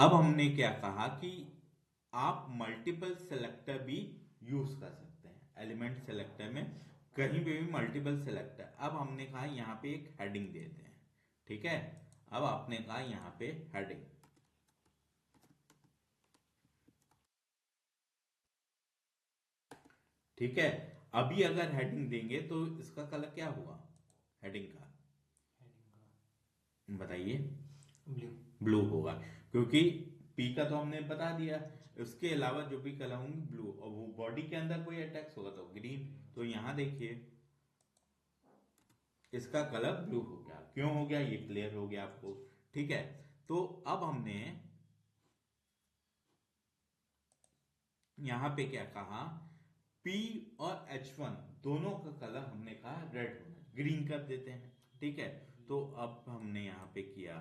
अब हमने क्या कहा कि आप मल्टीपल सेलेक्टर भी यूज कर सकते हैं एलिमेंट सेलेक्टर में, कहीं पे भी मल्टीपल सेलेक्टर। अब हमने कहा यहाँ पे एक हेडिंग देते हैं, ठीक है। अब आपने कहा यहाँ पे हेडिंग, ठीक है। अभी अगर हेडिंग देंगे तो इसका कलर क्या होगा हेडिंग का, बताइए। ब्लू। ब्लू होगा, क्योंकि पी का तो हमने बता दिया। उसके अलावा जो भी कलर होंगे ब्लू, और वो बॉडी के अंदर कोई अटैक्स होगा तो ग्रीन। तो यहां देखिए इसका कलर ब्लू हो गया। क्यों हो गया ये क्लियर हो गया आपको, ठीक है। तो अब हमने यहां पे क्या कहा, P और H1 दोनों का कलर हमने कहा रेड होना, ग्रीन कर देते हैं, ठीक है। तो अब हमने यहां पे किया,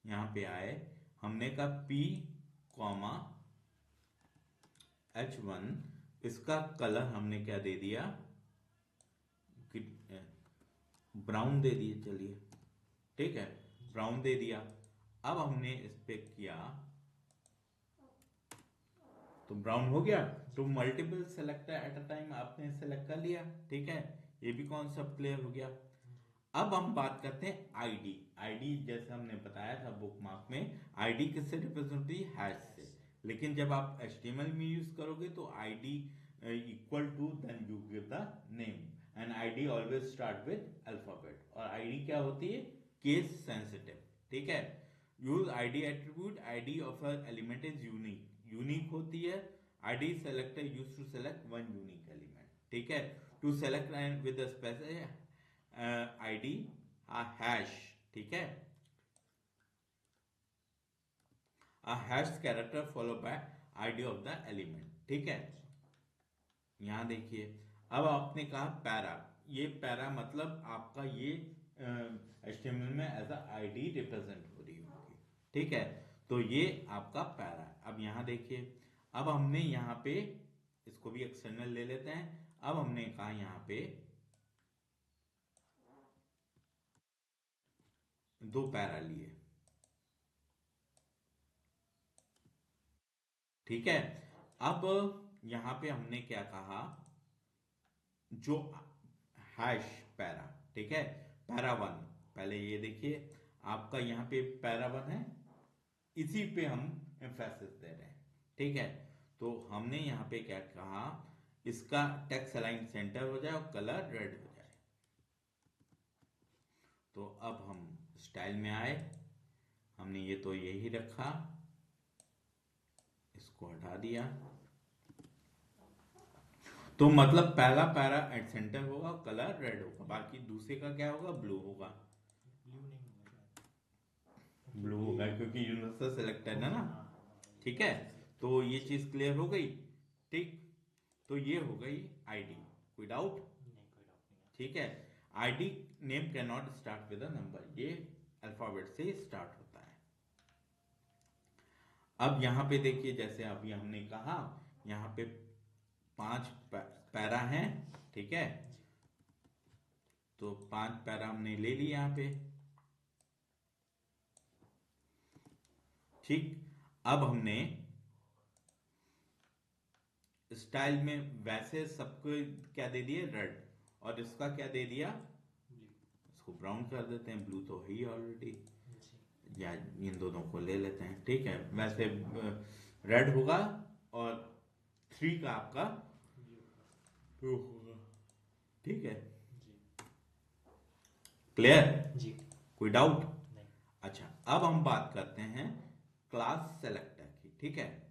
यहां पे आए, हमने कहा P कॉमा H1, इसका कलर हमने क्या दे दिया, ब्राउन दे दिए, चलिए ठीक है, ब्राउन दे दिया। अब हमने इस पे किया तो ब्राउन हो गया। तो multiple selector at a time आपने सेलेक्ट कर लिया, ठीक है। ये भी कॉन्सेप्ट क्लियर हो गया। अब हम बात करते हैं आईडी। आईडी जैसे हमने बताया था बुक मार्क में, आईडी किससे रिप्रेजेंट होती है, हैश से। लेकिन जब आप HTML में यूज करोगे तो ID equal to then you give the name and ID always start with alphabet. और आईडी क्या होती है, केस सेंसिटिव, ठीक है। Use ID attribute, ID of element is unique, unique होती है। ID selector use to select one unique element, ठीक है। To select with specific ID hash, ठीक है, hash character follow by ID of the element, ठीक है। यहां देखिए, अब आपने कहा पैरा, ये पैरा मतलब आपका ये HTML में एज अ आईडी रिप्रेजेंट हो रही होगी, ठीक है। तो ये आपका पैरा है। अब यहां देखिए, अब हमने यहां पे इसको भी एक्सटर्नल ले लेते हैं। अब हमने कहा यहां पे दो पैरा लिए, ठीक है। अब यहां पे हमने क्या कहा, जो हैश पैरा, ठीक है, पैरा वन, पहले ये देखिए आपका यहां पे पैरा वन है, इसी पे हम एम्फेसिस दे रहे हैं, ठीक है। तो हमने यहां पे क्या कहा, इसका टेक्स्ट अलाइन सेंटर हो जाए और कलर रेड हो जाए। तो अब हम स्टाइल में आए, हमने ये तो यही रखा, इसको हटा दिया। तो मतलब पहला पैरा एट सेंटर होगा, कलर रेड होगा, बाकी दूसरे का क्या होगा, ब्लू होगा। ब्लू नहीं होगा शायद, ब्लू क्योंकि होगा क्योंकि यूनिवर्सल सेलेक्टेड है ओके ना, हाँ हाँ हाँ, ठीक है। यूनिवर्सल सिलेक्टर तो ये जी। चीज क्लियर हो गई, ठीक। तो ये हो गई आईडी, कोई डाउट, नहीं, कोई डाउट नहीं है। ठीक है। ID name can not start with a number, ये अल्फाबेट से स्टार्ट होता है। अब यहां पे देखिए, जैसे अभी हमने कहा यहां पे पांच पैरा हैं, ठीक है। जी तो पांच पैरा हमने ले लिया यहां पे, ठीक। अब हमने स्टाइल में वैसे सबको क्या दे दिए, रेड, और इसका क्या दे दिया, ब्लू। इसको ब्राउन कर देते हैं, ब्लू तो है ही ऑलरेडी, जी या इन दोनों को ले लेते हैं, ठीक है। वैसे रेड होगा और थ्री का आपका ब्लू होगा। ब्लू होगा, ठीक है। जी क्लियर, जी। कोई डाउट। नहीं। अच्छा, अब हम बात करते हैं क्लास सेलेक्टर की, ठीक है।